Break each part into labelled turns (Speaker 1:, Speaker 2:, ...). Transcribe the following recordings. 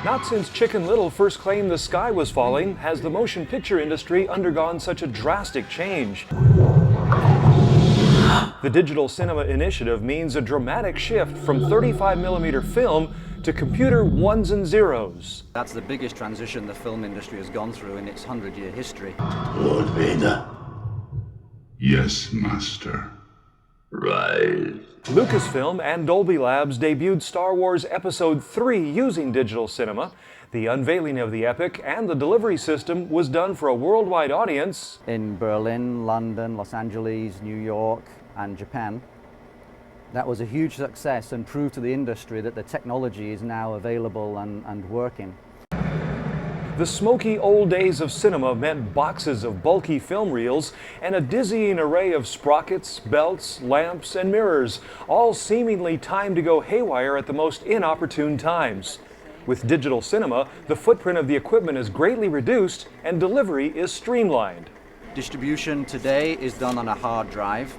Speaker 1: Not since Chicken Little first claimed the sky was falling has the motion picture industry undergone such a drastic change. The Digital Cinema Initiative means a dramatic shift from 35mm film to computer ones and zeros.
Speaker 2: That's the biggest transition the film industry has gone through in its 100-year history.
Speaker 3: Lord Vader.
Speaker 4: Yes, Master.
Speaker 3: Rise.
Speaker 1: Lucasfilm and Dolby Labs debuted Star Wars Episode III using digital cinema. The unveiling of the epic and the delivery system was done for a worldwide audience
Speaker 2: In Berlin, London, Los Angeles, New York, and Japan. That was a huge success and proved to the industry that the technology is now available and working.
Speaker 1: The smoky old days of cinema meant boxes of bulky film reels and a dizzying array of sprockets, belts, lamps, and mirrors, all seemingly timed to go haywire at the most inopportune times. With digital cinema, the footprint of the equipment is greatly reduced and delivery is streamlined.
Speaker 2: Distribution today is done on a hard drive.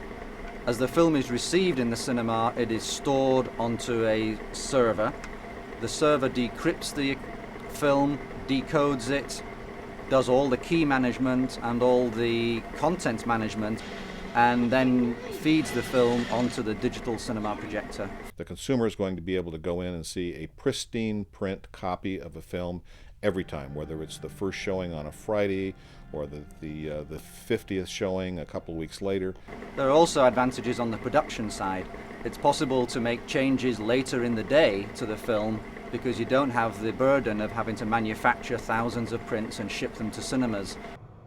Speaker 2: As the film is received in the cinema, it is stored onto a server. The server decrypts the film, decodes it, does all the key management and all the content management, and then feeds the film onto the digital cinema projector.
Speaker 5: The consumer is going to be able to go in and see a pristine print copy of a film every time, whether it's the first showing on a Friday or the 50th showing a couple weeks later.
Speaker 2: There are also advantages on the production side. It's possible to make changes later in the day to the film because you don't have the burden of having to manufacture thousands of prints and ship them to cinemas.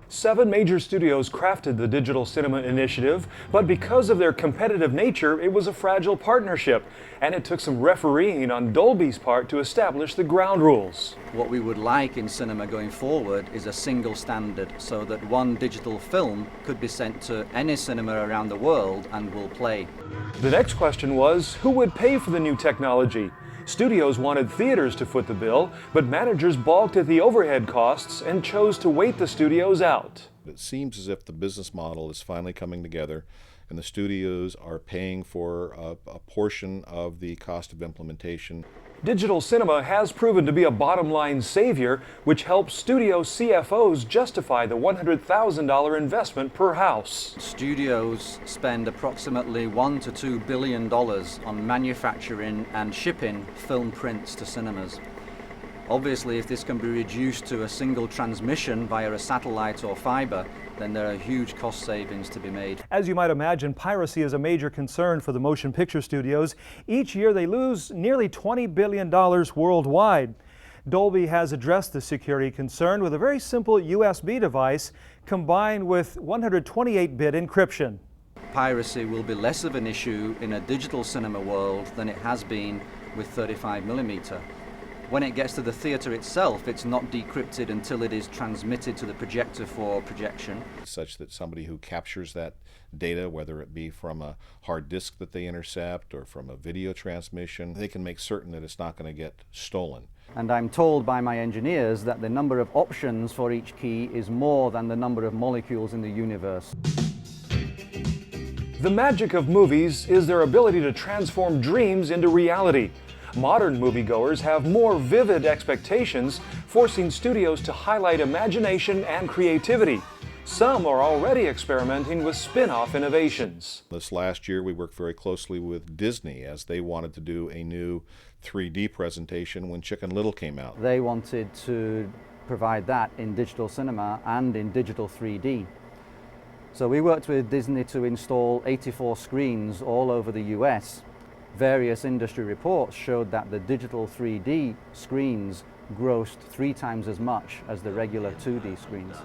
Speaker 1: 7 major studios crafted the Digital Cinema Initiative, but because of their competitive nature, it was a fragile partnership, and it took some refereeing on Dolby's part to establish the ground rules.
Speaker 2: What we would like in cinema going forward is a single standard so that one digital film could be sent to any cinema around the world and will play.
Speaker 1: The next question was, who would pay for the new technology? Studios wanted theaters to foot the bill, but managers balked at the overhead costs and chose to wait the studios out.
Speaker 5: It seems as if the business model is finally coming together and the studios are paying for a portion of the cost of implementation.
Speaker 1: Digital cinema has proven to be a bottom-line savior, which helps studio CFOs justify the $100,000 investment per house.
Speaker 2: Studios spend approximately $1 to $2 billion on manufacturing and shipping film prints to cinemas. Obviously, if this can be reduced to a single transmission via a satellite or fiber, then there are huge cost savings to be made.
Speaker 1: As you might imagine, piracy is a major concern for the motion picture studios. Each year they lose nearly $20 billion worldwide. Dolby has addressed the security concern with a very simple USB device combined with 128-bit encryption.
Speaker 2: Piracy will be less of an issue in a digital cinema world than it has been with 35mm. When it gets to the theater itself, it's not decrypted until it is transmitted to the projector for projection.
Speaker 5: Such that somebody who captures that data, whether it be from a hard disk that they intercept or from a video transmission, they can make certain that it's not going to get stolen.
Speaker 2: And I'm told by my engineers that the number of options for each key is more than the number of molecules in the universe.
Speaker 1: The magic of movies is their ability to transform dreams into reality. Modern moviegoers have more vivid expectations, forcing studios to highlight imagination and creativity. Some are already experimenting with spin-off innovations.
Speaker 5: This last year we worked very closely with Disney as they wanted to do a new 3D presentation when Chicken Little came out.
Speaker 2: They wanted to provide that in digital cinema and in digital 3D. So we worked with Disney to install 84 screens all over the US. Various industry reports showed that the digital 3D screens grossed 3 times as much as the regular 2D screens.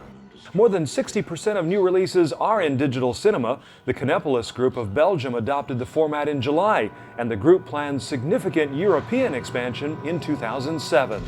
Speaker 1: More than 60% of new releases are in digital cinema. The Cinepolis Group of Belgium adopted the format in July, and the group plans significant European expansion in 2007.